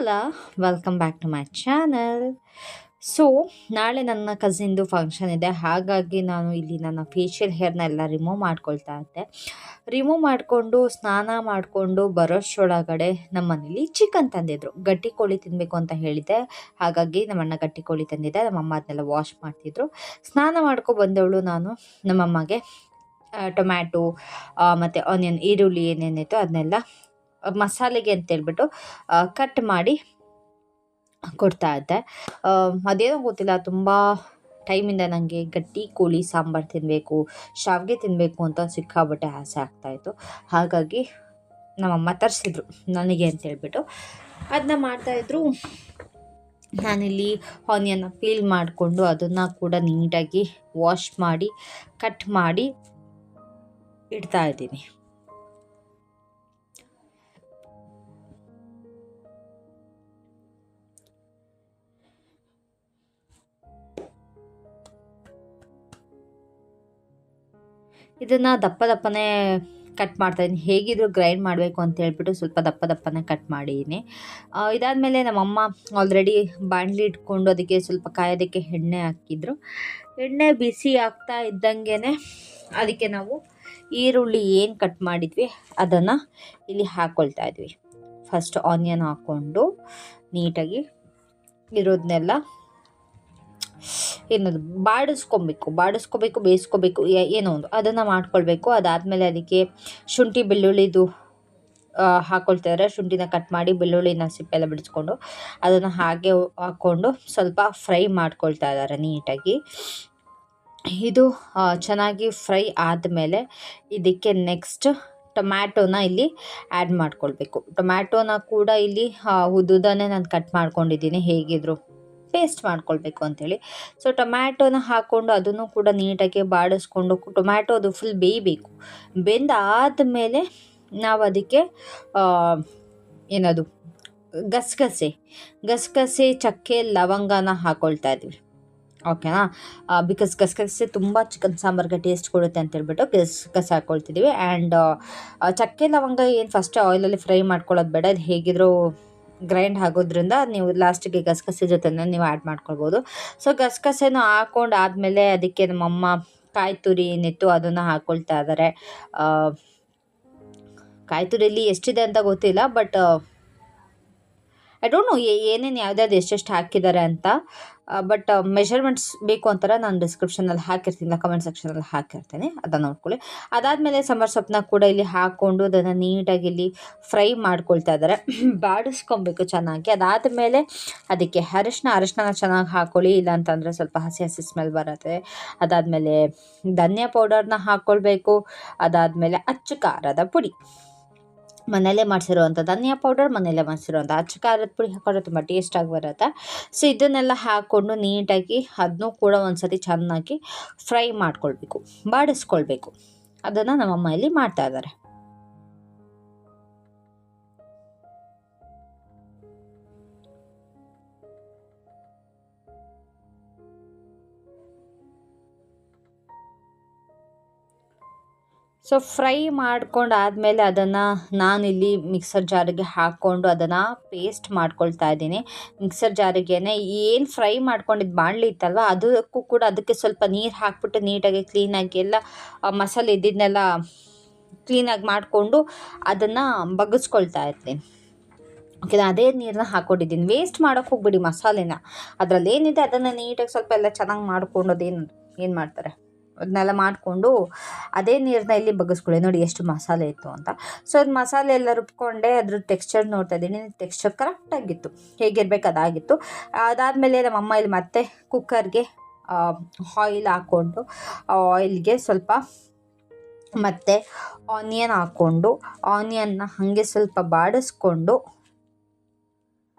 Hello, welcome back to my channel. So ನಾಳೆ ನನ್ನ ಕಸಿನ್ದು function ಇದೆ. ಹಾಗಾಗಿ ನಾನು ಇಲ್ಲಿ ನನ್ನ ಫೇಶಿಯಲ್ ಹೇರ್ನ ಎಲ್ಲ ರಿಮೂವ್ ಮಾಡ್ಕೊಳ್ತಾ ಇದ್ದೆ. ರಿಮೂವ್ ಮಾಡಿಕೊಂಡು ಸ್ನಾನ ಮಾಡಿಕೊಂಡು ಬರೋಷ್ಟರೊಳಗಡೆ ನಮ್ಮ ಮನೇಲಿ ಚಿಕನ್ ತಂದಿದ್ರು. ಗಟ್ಟಿ ಕೋಳಿ ತಿನ್ನಬೇಕು ಅಂತ ಹೇಳಿದ್ದೆ. ಹಾಗಾಗಿ ನಮ್ಮಣ್ಣ ಗಟ್ಟಿ ಕೋಳಿ ತಂದಿದ್ದೆ. ನಮ್ಮಮ್ಮ ಅದನ್ನೆಲ್ಲ ವಾಶ್ ಮಾಡ್ತಿದ್ರು. ಸ್ನಾನ ಮಾಡ್ಕೊ ಬಂದವಳು ನಾನು ನಮ್ಮಮ್ಮಗೆ ಟೊಮ್ಯಾಟೊ ಮತ್ತು ಆನಿಯನ್, ಈರುಳ್ಳಿ ಏನೇನಿತ್ತು ಅದನ್ನೆಲ್ಲ ಮಸಾಲೆಗೆ ಅಂತೇಳ್ಬಿಟ್ಟು ಕಟ್ ಮಾಡಿ ಕೊಡ್ತಾ ಇದ್ದೆ. ಅದೇನೋ ಗೊತ್ತಿಲ್ಲ, ತುಂಬ ಟೈಮಿಂದ ನನಗೆ ಗಟ್ಟಿ ಕೋಳಿ ಸಾಂಬಾರು ತಿನ್ನಬೇಕು, ಶಾವಿಗೆ ತಿನ್ನಬೇಕು ಅಂತ ಸಿಕ್ಕಾಬಟ್ಟೆ ಆಸೆ ಆಗ್ತಾಯಿತ್ತು. ಹಾಗಾಗಿ ನಮ್ಮಮ್ಮ ತರಿಸಿದ್ರು ನನಗೆ ಅಂತೇಳ್ಬಿಟ್ಟು ಅದನ್ನ ಮಾಡ್ತಾಯಿದ್ರು. ನಾನಿಲ್ಲಿ ಆನಿಯನ್ನ ಪೀಲ್ ಮಾಡಿಕೊಂಡು ಅದನ್ನು ಕೂಡ ನೀಟಾಗಿ ವಾಶ್ ಮಾಡಿ ಕಟ್ ಮಾಡಿ ಇಡ್ತಾಯಿದ್ದೀನಿ. ಇದನ್ನು ದಪ್ಪ ದಪ್ಪನೇ ಕಟ್ ಮಾಡ್ತಾಯಿದ್ದೀನಿ. ಹೇಗಿದ್ರು ಗ್ರೈಂಡ್ ಮಾಡಬೇಕು ಅಂತ ಹೇಳ್ಬಿಟ್ಟು ಸ್ವಲ್ಪ ದಪ್ಪ ದಪ್ಪನೇ ಕಟ್ ಮಾಡಿದ್ದೀನಿ. ಇದಾದಮೇಲೆ ನಮ್ಮಮ್ಮ ಆಲ್ರೆಡಿ ಬಾಣಲಿ ಇಟ್ಕೊಂಡು ಅದಕ್ಕೆ ಸ್ವಲ್ಪ ಕಾಯೋದಕ್ಕೆ ಎಣ್ಣೆ ಹಾಕಿದ್ರು. ಎಣ್ಣೆ ಬಿಸಿ ಆಗ್ತಾ ಇದ್ದಂಗೆ ಅದಕ್ಕೆ ನಾವು ಈರುಳ್ಳಿ ಏನು ಕಟ್ ಮಾಡಿದ್ವಿ ಅದನ್ನು ಇಲ್ಲಿ ಹಾಕ್ಕೊಳ್ತಾ ಇದ್ವಿ. ಫಸ್ಟ್ ಆನಿಯನ್ ಹಾಕ್ಕೊಂಡು ನೀಟಾಗಿ ಇರೋದನ್ನೆಲ್ಲ ಏನದು ಬಾಡಿಸ್ಕೋಬೇಕು ಬೇಯಿಸ್ಕೋಬೇಕು, ಏನೋ ಒಂದು ಅದನ್ನು ಮಾಡ್ಕೊಳ್ಬೇಕು. ಅದಾದಮೇಲೆ ಅದಕ್ಕೆ ಶುಂಠಿ ಬೆಳ್ಳುಳ್ಳಿದು ಹಾಕ್ಕೊಳ್ತಿದ್ದಾರೆ. ಶುಂಠಿನ ಕಟ್ ಮಾಡಿ ಬೆಳ್ಳುಳ್ಳಿನ ಸಿಪ್ಪೆಲ್ಲ ಬಿಡಿಸ್ಕೊಂಡು ಅದನ್ನು ಹಾಗೆ ಹಾಕ್ಕೊಂಡು ಸ್ವಲ್ಪ ಫ್ರೈ ಮಾಡ್ಕೊಳ್ತಾ ಇದ್ದಾರೆ ನೀಟಾಗಿ. ಇದು ಚೆನ್ನಾಗಿ ಫ್ರೈ ಆದಮೇಲೆ ಇದಕ್ಕೆ ನೆಕ್ಸ್ಟ್ ಟೊಮ್ಯಾಟೋನ ಇಲ್ಲಿ ಆ್ಯಡ್ ಮಾಡ್ಕೊಳ್ಬೇಕು. ಟೊಮ್ಯಾಟೋನ ಕೂಡ ಇಲ್ಲಿ ಉದ್ದುದನ್ನೇ ನಾನು ಕಟ್ ಮಾಡ್ಕೊಂಡಿದ್ದೀನಿ, ಹೇಗಿದ್ರು ಪೇಸ್ಟ್ ಮಾಡ್ಕೊಳ್ಬೇಕು ಅಂಥೇಳಿ. ಸೊ ಟೊಮ್ಯಾಟೋನ ಹಾಕ್ಕೊಂಡು ಅದನ್ನು ಕೂಡ ನೀಟಾಗಿ ಬಾಡಿಸ್ಕೊಂಡು ಟೊಮ್ಯಾಟೊ ಅದು ಫುಲ್ ಬೇಯಬೇಕು. ಬೆಂದಾದಮೇಲೆ ನಾವು ಅದಕ್ಕೆ ಏನದು ಗಸಗಸೆ ಚಕ್ಕೆ ಲವಂಗನ ಹಾಕ್ಕೊಳ್ತಾ ಇದ್ವಿ. ಓಕೆನಾ, ಬಿಕಾಸ್ ಗಸಗಸೆ ತುಂಬ ಚಿಕನ್ ಸಾಂಬಾರ್ಗೆ ಟೇಸ್ಟ್ ಕೊಡುತ್ತೆ ಅಂತೇಳ್ಬಿಟ್ಟು ಗಸಗಸೆ ಹಾಕ್ಕೊಳ್ತಿದ್ದೀವಿ. ಆ್ಯಂಡ್ ಚಕ್ಕೆ ಲವಂಗ ಏನು ಫಸ್ಟ್ ಆಯಿಲಲ್ಲಿ ಫ್ರೈ ಮಾಡ್ಕೊಳ್ಳೋದು ಬೇಡ, ಇದು ಹೇಗಿದ್ರೂ ಗ್ರೈಂಡ್ ಆಗೋದ್ರಿಂದ ನೀವು ಲಾಸ್ಟಿಗೆ ಗಸಗಸೆ ಜೊತೆನೇ ನೀವು ಆ್ಯಡ್ ಮಾಡ್ಕೊಳ್ಬೋದು. ಸೊ ಗಸಗಸೆನೂ ಹಾಕ್ಕೊಂಡು ಆದಮೇಲೆ ಅದಕ್ಕೆ ನಮ್ಮಮ್ಮ ಕಾಯಿ ತುರಿ ಏನಿತ್ತು ಅದನ್ನು ಹಾಕ್ಕೊಳ್ತಾ ಇದ್ದಾರೆ. ಕಾಯಿ ತುರಿಯಲ್ಲಿ ಎಷ್ಟಿದೆ ಅಂತ ಗೊತ್ತಿಲ್ಲ, ಬಟ್ ಐ ಡೋಂಟ್ ನೋ ಏನೇನು ಯಾವ್ದಾದ್ರು ಎಷ್ಟೆಷ್ಟು ಹಾಕಿದ್ದಾರೆ ಅಂತ. ಬಟ್ ಮೆಷರ್ಮೆಂಟ್ಸ್ ಬೇಕು ಅಂತಾರೆ, ನಾನು ಡಿಸ್ಕ್ರಿಪ್ಷನಲ್ಲಿ ಹಾಕಿರ್ತೀನಿ, ಕಮೆಂಟ್ ಸೆಕ್ಷನಲ್ಲಿ ಹಾಕಿರ್ತೀನಿ, ಅದನ್ನು ನೋಡ್ಕೊಳ್ಳಿ. ಅದಾದಮೇಲೆ ಸಾಂಬಾರು ಸೊಪ್ಪನ್ನ ಕೂಡ ಇಲ್ಲಿ ಹಾಕ್ಕೊಂಡು ಅದನ್ನು ನೀಟಾಗಿ ಇಲ್ಲಿ ಫ್ರೈ ಮಾಡ್ಕೊಳ್ತಾ ಇದ್ದಾರೆ. ಬಾಡಿಸ್ಕೊಬೇಕು ಚೆನ್ನಾಗಿ. ಅದಾದಮೇಲೆ ಅದಕ್ಕೆ ಅರಿಶಿನ ಚೆನ್ನಾಗಿ ಹಾಕ್ಕೊಳ್ಳಿ, ಇಲ್ಲಾಂತಂದರೆ ಸ್ವಲ್ಪ ಹಸಿ ಸ್ಮೆಲ್ ಬರುತ್ತೆ. ಅದಾದಮೇಲೆ ಧನಿಯಾ ಪೌಡರ್ನ ಹಾಕ್ಕೊಳ್ಬೇಕು. ಅದಾದಮೇಲೆ ಅಚ್ಚ ಖಾರದ ಪುಡಿ, ಮನೆಯಲ್ಲೇ ಮಾಡಿಸಿರುವಂಥ ಧನಿಯಾ ಪೌಡರ್, ಮನೆಯಲ್ಲೇ ಮಾಡಿಸಿರುವಂಥ ಅಚ್ಚ ಖಾರದ ಪುಡಿ ಹಾಕೊಂಡ್ರೆ ತುಂಬ ಟೇಸ್ಟಾಗಿ ಬರುತ್ತೆ. ಸೊ ಇದನ್ನೆಲ್ಲ ಹಾಕ್ಕೊಂಡು ನೀಟಾಗಿ ಅದನ್ನೂ ಕೂಡ ಒಂದು ಸತಿ ಚೆನ್ನಾಗಿ ಫ್ರೈ ಮಾಡ್ಕೊಳ್ಬೇಕು, ಬಾಡಿಸ್ಕೊಳ್ಬೇಕು. ಅದನ್ನು ನಮ್ಮಮ್ಮ ಇಲ್ಲಿ ಮಾಡ್ತಾ ಇದ್ದಾರೆ. ಸೊ ಫ್ರೈ ಮಾಡ್ಕೊಂಡಾದಮೇಲೆ ಅದನ್ನು ನಾನಿಲ್ಲಿ ಮಿಕ್ಸರ್ ಜಾರಿಗೆ ಹಾಕ್ಕೊಂಡು ಅದನ್ನು ಪೇಸ್ಟ್ ಮಾಡ್ಕೊಳ್ತಾ ಇದ್ದೀನಿ. ಮಿಕ್ಸರ್ ಜಾರಿಗೇ ಏನು ಫ್ರೈ ಮಾಡ್ಕೊಂಡಿದ್ದು ಬಾಣಲಿ ಇತ್ತಲ್ವ ಅದಕ್ಕೂ ಕೂಡ ಅದಕ್ಕೆ ಸ್ವಲ್ಪ ನೀರು ಹಾಕ್ಬಿಟ್ಟು ನೀಟಾಗಿ ಕ್ಲೀನಾಗಿ ಎಲ್ಲ ಮಸಾಲೆ ಇದ್ದಿದ್ದನ್ನೆಲ್ಲ ಕ್ಲೀನಾಗಿ ಮಾಡಿಕೊಂಡು ಅದನ್ನು ಬಗ್ಗಿಸ್ಕೊಳ್ತಾ ಇರ್ತೀನಿ. ಓಕೆ, ಅದೇ ನೀರನ್ನ ಹಾಕ್ಕೊಂಡಿದ್ದೀನಿ. ವೇಸ್ಟ್ ಮಾಡೋಕ್ಕೆ ಹೋಗ್ಬಿಡಿ ಮಸಾಲೆನ, ಅದರಲ್ಲಿ ಏನಿದೆ ಅದನ್ನು ನೀಟಾಗಿ ಸ್ವಲ್ಪ ಎಲ್ಲ ಚೆನ್ನಾಗಿ ಮಾಡಿಕೊಂಡು ಏನು ಮಾಡ್ತಾರೆ ಅದನ್ನೆಲ್ಲ ಮಾಡಿಕೊಂಡು ಅದೇ ನೀರನ್ನ ಇಲ್ಲಿ ಬಗ್ಗಿಸ್ಕೊಳ್ಳಿ. ನೋಡಿ ಎಷ್ಟು ಮಸಾಲೆ ಇತ್ತು ಅಂತ. ಸೊ ಅದು ಮಸಾಲೆ ಎಲ್ಲ ರುಬ್ಕೊಂಡೆ, ಅದ್ರ ಟೆಕ್ಸ್ಚರ್ ನೋಡ್ತಾ ಇದ್ದೀನಿ. ಟೆಕ್ಸ್ಚರ್ ಕರೆಕ್ಟಾಗಿತ್ತು, ಹೇಗಿರ್ಬೇಕು ಅದಾಗಿತ್ತು. ಅದಾದಮೇಲೆ ನಮ್ಮಮ್ಮ ಇಲ್ಲಿ ಮತ್ತೆ ಕುಕ್ಕರ್ಗೆ ಆಯಿಲ್ ಹಾಕ್ಕೊಂಡು ಆಯಿಲ್ಗೆ ಸ್ವಲ್ಪ ಮತ್ತು ಆನಿಯನ್ ಹಾಕ್ಕೊಂಡು ಆನಿಯನ್ನ ಹಾಗೆ ಸ್ವಲ್ಪ ಬಾಡಿಸ್ಕೊಂಡು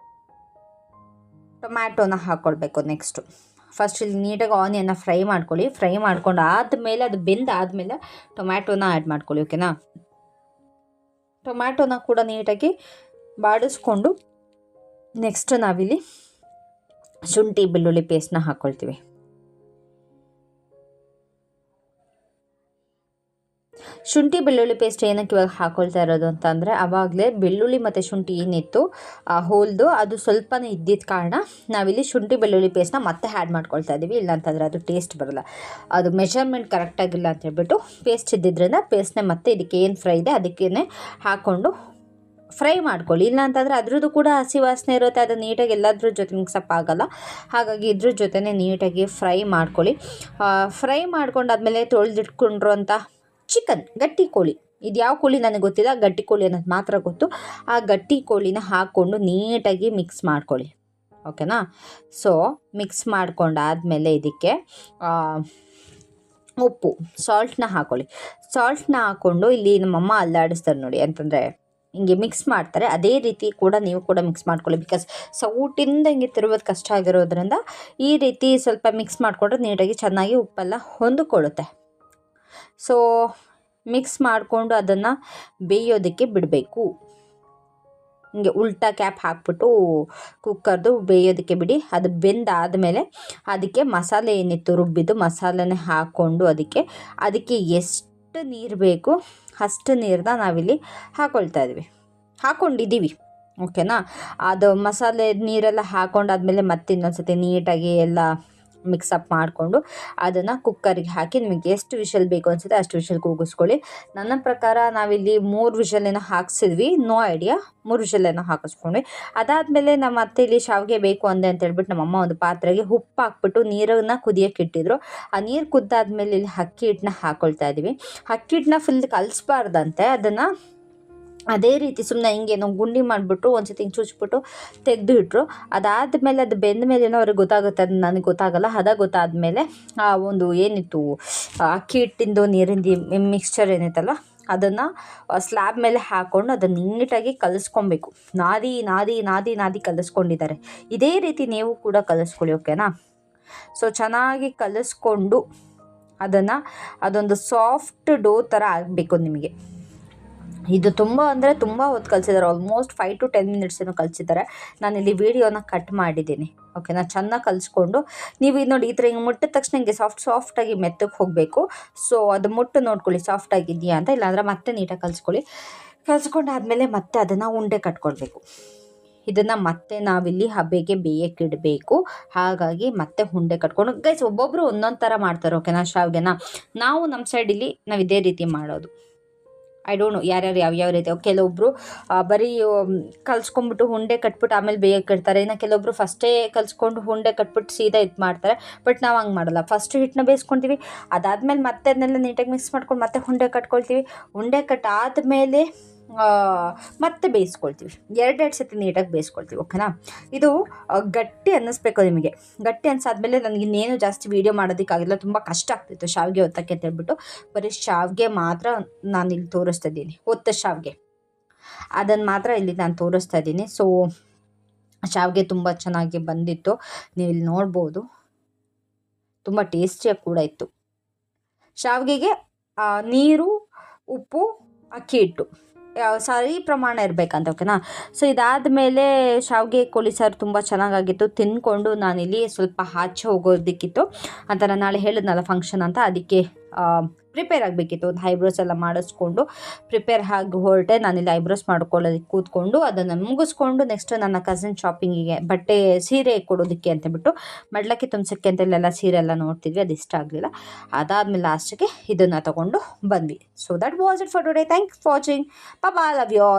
ಟೊಮ್ಯಾಟೋನ ಹಾಕ್ಕೊಳ್ಬೇಕು. ನೆಕ್ಸ್ಟು ಫಸ್ಟ್ ಇಲ್ಲಿ ನೀಟಾಗಿ ಆನಿಯನ್ನ ಫ್ರೈ ಮಾಡ್ಕೊಳ್ಳಿ. ಫ್ರೈ ಮಾಡ್ಕೊಂಡು ಆದಮೇಲೆ ಅದು ಬೆಂದಾದಮೇಲೆ ಟೊಮ್ಯಾಟೋನ ಆ್ಯಡ್ ಮಾಡ್ಕೊಳ್ಳಿ. ಓಕೆನಾ, ಟೊಮ್ಯಾಟೋನ ಕೂಡ ನೀಟಾಗಿ ಬಾಡಿಸ್ಕೊಂಡು ನೆಕ್ಸ್ಟ್ ನಾವಿಲ್ಲಿ ಶುಂಠಿ ಬೆಳ್ಳುಳ್ಳಿ ಪೇಸ್ಟ್ನ ಹಾಕ್ಕೊಳ್ತೀವಿ. ಶುಂಠಿ ಬೆಳ್ಳುಳ್ಳಿ ಪೇಸ್ಟ್ ಏನಕ್ಕೆ ಇವಾಗ ಹಾಕ್ಕೊಳ್ತಾ ಇರೋದು ಅಂತಂದರೆ ಆವಾಗಲೇ ಬೆಳ್ಳುಳ್ಳಿ ಮತ್ತು ಶುಂಠಿ ಏನಿತ್ತು ಹೋಲ್ದು ಅದು ಸ್ವಲ್ಪನೇ ಇದ್ದಿದ್ದ ಕಾರಣ ನಾವಿಲ್ಲಿ ಶುಂಠಿ ಬೆಳ್ಳುಳ್ಳಿ ಪೇಸ್ಟ್ನ ಮತ್ತೆ ಆ್ಯಡ್ ಮಾಡ್ಕೊಳ್ತಾ ಇದ್ದೀವಿ. ಇಲ್ಲಾಂತಂದರೆ ಅದು ಟೇಸ್ಟ್ ಬರೋಲ್ಲ, ಅದು ಮೆಷರ್ಮೆಂಟ್ ಕರೆಕ್ಟಾಗಿಲ್ಲ ಅಂತ ಹೇಳ್ಬಿಟ್ಟು ಪೇಸ್ಟ್ ಇದ್ದಿದ್ದರಿಂದ ಪೇಸ್ಟ್ನೇ ಮತ್ತೆ ಇದಕ್ಕೆ ಏನು ಫ್ರೈ ಇದೆ ಅದಕ್ಕೇ ಹಾಕ್ಕೊಂಡು ಫ್ರೈ ಮಾಡ್ಕೊಳ್ಳಿ. ಇಲ್ಲ ಅಂತಂದರೆ ಅದ್ರದ್ದು ಕೂಡ ಹಸಿ ವಾಸನೆ ಇರುತ್ತೆ, ಅದು ನೀಟಾಗಿ ಎಲ್ಲದ್ರ ಜೊತೆ ಮಿಕ್ಸಪ್ ಆಗೋಲ್ಲ. ಹಾಗಾಗಿ ಇದ್ರ ಜೊತೆನೇ ನೀಟಾಗಿ ಫ್ರೈ ಮಾಡ್ಕೊಳ್ಳಿ. ಫ್ರೈ ಮಾಡ್ಕೊಂಡಾದ್ಮೇಲೆ ತೊಳೆದಿಟ್ಕೊಂಡಿರುವಂಥ ಚಿಕನ್, ಗಟ್ಟಿ ಕೋಳಿ, ಇದು ಯಾವ ಕೋಳಿ ನನಗೆ ಗೊತ್ತಿಲ್ಲ, ಗಟ್ಟಿ ಕೋಳಿ ಅನ್ನೋದು ಮಾತ್ರ ಗೊತ್ತು. ಆ ಗಟ್ಟಿ ಕೋಳಿನ ಹಾಕ್ಕೊಂಡು ನೀಟಾಗಿ ಮಿಕ್ಸ್ ಮಾಡ್ಕೊಳ್ಳಿ. ಓಕೆನಾ? ಸೊ ಮಿಕ್ಸ್ ಮಾಡ್ಕೊಂಡಾದಮೇಲೆ ಇದಕ್ಕೆ ಉಪ್ಪು, ಸಾಲ್ಟ್ನ ಹಾಕ್ಕೊಳ್ಳಿ. ಸಾಲ್ಟ್ನ ಹಾಕ್ಕೊಂಡು ಇಲ್ಲಿ ನಮ್ಮಮ್ಮ ಅಲ್ಲಾಡಿಸ್ತಾರೆ ನೋಡಿ, ಅಂತಂದರೆ ಹಿಂಗೆ ಮಿಕ್ಸ್ ಮಾಡ್ತಾರೆ, ಅದೇ ರೀತಿ ಕೂಡ ನೀವು ಕೂಡ ಮಿಕ್ಸ್ ಮಾಡ್ಕೊಳ್ಳಿ. ಬಿಕಾಸ್ ಸೌಟಿಂದ ಹಿಂಗೆ ತಿರುಗೋದು ಕಷ್ಟ ಆಗಿರೋದ್ರಿಂದ ಈ ರೀತಿ ಸ್ವಲ್ಪ ಮಿಕ್ಸ್ ಮಾಡಿಕೊಂಡ್ರೆ ನೀಟಾಗಿ ಚೆನ್ನಾಗಿ ಉಪ್ಪೆಲ್ಲ ಹೊಂದಿಕೊಳ್ಳುತ್ತೆ. ಸೊ ಮಿಕ್ಸ್ ಮಾಡಿಕೊಂಡು ಅದನ್ನು ಬೇಯೋದಕ್ಕೆ ಬಿಡಬೇಕು. ಹಿಂಗೆ ಉಲ್ಟಾ ಕ್ಯಾಪ್ ಹಾಕ್ಬಿಟ್ಟು ಕುಕ್ಕರ್ದು ಬೇಯೋದಕ್ಕೆ ಬಿಡಿ. ಅದು ಬೆಂದಾದಮೇಲೆ ಅದಕ್ಕೆ ಮಸಾಲೆ ಏನಿತ್ತು ರುಬ್ಬಿದ್ದು ಮಸಾಲೆನೇ ಹಾಕ್ಕೊಂಡು ಅದಕ್ಕೆ ಎಷ್ಟು ನೀರು ಬೇಕು ಅಷ್ಟು ನೀರನ್ನ ನಾವಿಲ್ಲಿ ಹಾಕ್ಕೊಂಡಿದ್ದೀವಿ. ಓಕೆನಾ? ಅದು ಮಸಾಲೆ ನೀರೆಲ್ಲ ಹಾಕ್ಕೊಂಡಾದ್ಮೇಲೆ ಮತ್ತೆ ಇನ್ನೊಂದ್ಸತಿ ನೀಟಾಗಿ ಎಲ್ಲ ಮಿಕ್ಸಪ್ ಮಾಡಿಕೊಂಡು ಅದನ್ನು ಕುಕ್ಕರಿಗೆ ಹಾಕಿ ನಿಮಗೆ ಎಷ್ಟು ವಿಷಲ್ ಬೇಕು ಅನಿಸುತ್ತೆ ಅಷ್ಟು ವಿಷಲ್ ಕೂಗಿಸ್ಕೊಳ್ಳಿ. ನನ್ನ ಪ್ರಕಾರ ನಾವಿಲ್ಲಿ 3 ವಿಷಲೇನೋ ಹಾಕ್ಸಿದ್ವಿ, ನೋ ಐಡಿಯಾ, 3 ವಿಷಲೇನೋ ಹಾಕಿಸ್ಕೊಂಡ್ವಿ. ಅದಾದಮೇಲೆ ನಮ್ಮ ಅತ್ತೆ ಇಲ್ಲಿ ಶಾವಿಗೆ ಬೇಕು ಅಂದೆ ಅಂತ ಹೇಳ್ಬಿಟ್ಟು ನಮ್ಮಮ್ಮ ಒಂದು ಪಾತ್ರೆಗೆ ಉಪ್ಪು ಹಾಕ್ಬಿಟ್ಟು ನೀರನ್ನು ಕುದಿಯೋಕೆ ಇಟ್ಟಿದ್ರು. ಆ ನೀರು ಕುದ್ದಾದ್ಮೇಲೆ ಇಲ್ಲಿ ಅಕ್ಕಿ ಹಿಟ್ಟನ್ನ ಹಾಕ್ಕೊಳ್ತಾ ಇದ್ದೀವಿ. ಅಕ್ಕಿ ಹಿಟ್ಟನ್ನ ಫುಲ್ ಕಲಿಸ್ಬಾರ್ದಂತೆ, ಅದನ್ನು ಅದೇ ರೀತಿ ಸುಮ್ಮನೆ ಹಿಂಗೇನೋ ಗುಂಡಿ ಮಾಡಿಬಿಟ್ಟು ಒಂದು ಸತಿ ಹಿಂಗೆ ಚುಚ್ಬಿಟ್ಟು ತೆಗೆದು ಇಟ್ಟರು. ಅದಾದಮೇಲೆ ಅದು ಬೆಂದ ಮೇಲೇನೋ ಅವ್ರಿಗೆ ಗೊತ್ತಾಗುತ್ತೆ, ಅದು ನನಗೆ ಗೊತ್ತಾಗಲ್ಲ. ಗೊತ್ತಾದಮೇಲೆ ಆ ಒಂದು ಏನಿತ್ತು ಅಕ್ಕಿ ಹಿಟ್ಟಿಂದು ನೀರಿಂದು ಮಿಕ್ಸ್ಚರ್ ಏನಿತ್ತಲ್ಲ ಅದನ್ನು ಸ್ಲ್ಯಾಬ್ ಮೇಲೆ ಹಾಕ್ಕೊಂಡು ಅದನ್ನು ನೀಟಾಗಿ ಕಲಿಸ್ಕೊಬೇಕು. ನಾದಿ ಕಲಿಸ್ಕೊಂಡಿದ್ದಾರೆ. ಇದೇ ರೀತಿ ನೀವು ಕೂಡ ಕಲಿಸ್ಕೊಳ್ಳಿ. ಓಕೆನಾ? ಸೊ ಚೆನ್ನಾಗಿ ಕಲಿಸ್ಕೊಂಡು ಅದೊಂದು ಸಾಫ್ಟ್ ಡೋ ಥರ ಆಗಬೇಕು ನಿಮಗೆ. ಇದು ತುಂಬ ಹೊತ್ತು ಕಲಿಸಿದ್ದಾರೆ, ಆಲ್ಮೋಸ್ಟ್ 5 to 10 minutes ಏನೋ ಕಲಿಸಿದ್ದಾರೆ. ನಾನಿಲ್ಲಿ ವೀಡಿಯೋನ ಕಟ್ ಮಾಡಿದ್ದೀನಿ. ಓಕೆನಾ? ಚೆನ್ನಾಗಿ ಕಲಿಸ್ಕೊಂಡು ನೀವು ಇದು ನೋಡಿ, ಈ ಥರ ಹಿಂಗೆ ಮುಟ್ಟಿದ ತಕ್ಷಣ ಹಿಂಗೆ ಸಾಫ್ಟಾಗಿ ಮೆತ್ತಗೆ ಹೋಗಬೇಕು. ಸೊ ಅದು ನೋಡ್ಕೊಳ್ಳಿ ಸಾಫ್ಟಾಗಿದೆಯಾ ಅಂತ, ಇಲ್ಲಾಂದರೆ ಮತ್ತೆ ನೀಟಾಗಿ ಕಲಿಸ್ಕೊಂಡಾದ್ಮೇಲೆ ಮತ್ತೆ ಅದನ್ನು ಉಂಡೆ ಕಟ್ಕೊಳ್ಬೇಕು. ಇದನ್ನು ಮತ್ತೆ ನಾವಿಲ್ಲಿ ಹಬೆಗೆ ಬೇಯಕ್ಕಿಡಬೇಕು. ಹಾಗಾಗಿ ಮತ್ತೆ ಉಂಡೆ ಕಟ್ಕೊಂಡು ಗೈಸ್ ಒಬ್ಬೊಬ್ಬರು ಒಂದೊಂದು ಥರ ಮಾಡ್ತಾರೆ. ಓಕೆನಾ? ಶಾವಿಗೆನ ನಾವು ನಮ್ಮ ಸೈಡಲ್ಲಿ ನಾವು ಇದೇ ರೀತಿ ಮಾಡೋದು. ಐ ಡೋಂಟ್ ನೋ ಯಾರ್ಯಾರು ಯಾವ ರೀತಿ. ಕೆಲವೊಬ್ಬರು ಬರೀ ಕಲಿಸ್ಕೊಂಬಿಟ್ಟು ಉಂಡೆ ಕಟ್ಬಿಟ್ಟು ಆಮೇಲೆ ಬೇಯಕ್ಕಿಡ್ತಾರೆ. ಇನ್ನು ಕೆಲವೊಬ್ಬರು ಫಸ್ಟೇ ಕಲಿಸ್ಕೊಂಡು ಉಂಡೆ ಕಟ್ಬಿಟ್ಟು ಸೀದಾ ಇದು ಮಾಡ್ತಾರೆ. ಬಟ್ ನಾವು ಹಂಗೆ ಮಾಡಲ್ಲ. ಫಸ್ಟ್ ಹಿಟ್ಟನ್ನ ಬೇಯಿಸ್ಕೊಳ್ತೀವಿ, ಅದಾದಮೇಲೆ ಮತ್ತೆ ಅದನ್ನೆಲ್ಲ ನೀಟಾಗಿ ಮಿಕ್ಸ್ ಮಾಡ್ಕೊಂಡು ಮತ್ತೆ ಉಂಡೆ ಕಟ್ಕೊಳ್ತೀವಿ. ಉಂಡೆ ಕಟ್ಟಾದಮೇಲೆ ಮತ್ತೆ ಬೇಯಿಸ್ಕೊಳ್ತೀವಿ. 2 ಸತಿ ನೀಟಾಗಿ ಬೇಯಿಸ್ಕೊಳ್ತೀವಿ. ಓಕೆನಾ? ಇದು ಗಟ್ಟಿ ಅನ್ನಿಸ್ಬೇಕು ನಿಮಗೆ. ಗಟ್ಟಿ ಅನ್ಸಾದ್ಮೇಲೆ ನನಗೆ ಇನ್ನೇನು ಜಾಸ್ತಿ ವೀಡಿಯೋ ಮಾಡೋದಕ್ಕಾಗಿಲ್ಲ, ತುಂಬ ಕಷ್ಟ ಆಗ್ತಿತ್ತು ಶಾವಿಗೆ ಒತ್ತಕ್ಕೆ ಅಂತ ಹೇಳ್ಬಿಟ್ಟು ಬರೀ ಶಾವಿಗೆ ಮಾತ್ರ ನಾನಿಲ್ಲಿ ತೋರಿಸ್ತಾ ಇದ್ದೀನಿ. ಒತ್ತ ಶಾವಿಗೆ ಅದನ್ನು ಮಾತ್ರ ಇಲ್ಲಿ ನಾನು ತೋರಿಸ್ತಾ ಇದ್ದೀನಿ. ಸೊ ಶಾವಿಗೆ ತುಂಬ ಚೆನ್ನಾಗಿ ಬಂದಿತ್ತು, ನೀವು ಇಲ್ಲಿ ನೋಡ್ಬೋದು. ತುಂಬ ಟೇಸ್ಟಿಯಾಗಿ ಕೂಡ ಇತ್ತು. ಶಾವಿಗೆಗೆ ನೀರು, ಉಪ್ಪು, ಅಕ್ಕಿ ಹಿಟ್ಟು ಸರಿ ಪ್ರಮಾಣ ಇರಬೇಕಂತ. ಓಕೆನಾ? ಸೊ ಇದಾದಮೇಲೆ ಶಾವಿಗೆ ಕೋಳಿ ಸಾರು ತುಂಬ ಚೆನ್ನಾಗಾಗಿತ್ತು. ತಿಂದ್ಕೊಂಡು ನಾನಿಲ್ಲಿ ಸ್ವಲ್ಪ ಆಚೆ ಹೋಗೋದಕ್ಕಿತ್ತು ಅಂತ, ನಾನು ನಾಳೆ ಹೇಳಿದ್ನಲ್ಲ ಫಂಕ್ಷನ್ ಅಂತ, ಅದಕ್ಕೆ ಪ್ರಿಪೇರ್ ಆಗಬೇಕಿತ್ತು. ಒಂದು ಐಬ್ರೋಸ್ ಎಲ್ಲ ಮಾಡಿಸ್ಕೊಂಡು ಪ್ರಿಪೇರ್ ಆಗಿ ಹೊರಟೆ. ನಾನಿಲ್ಲಿ ಐಬ್ರೋಸ್ ಮಾಡ್ಕೊಳ್ಳೋದಕ್ಕೆ ಕೂತ್ಕೊಂಡು ಅದನ್ನು ಮುಗಿಸ್ಕೊಂಡು ನೆಕ್ಸ್ಟ್ ನನ್ನ ಕಸಿನ್ ಶಾಪಿಂಗಿಗೆ ಬಟ್ಟೆ ಸೀರೆ ಕೊಡೋದಕ್ಕೆ ಅಂತಬಿಟ್ಟು ಮಡ್ಲಕ್ಕಿ ತುಂಬಿಸೋಕ್ಕೆ ಅಂತ ಇಲ್ಲೆಲ್ಲ ಸೀರೆ ಎಲ್ಲ ನೋಡ್ತಿದ್ವಿ, ಅದು ಇಷ್ಟ ಆಗಲಿಲ್ಲ. ಅದಾದಮೇಲೆ ಲಾಸ್ಟಿಗೆ ಇದನ್ನು ತೊಗೊಂಡು ಬಂದ್ವಿ. So that was it for today. Thanks for watching. Bye, love you all.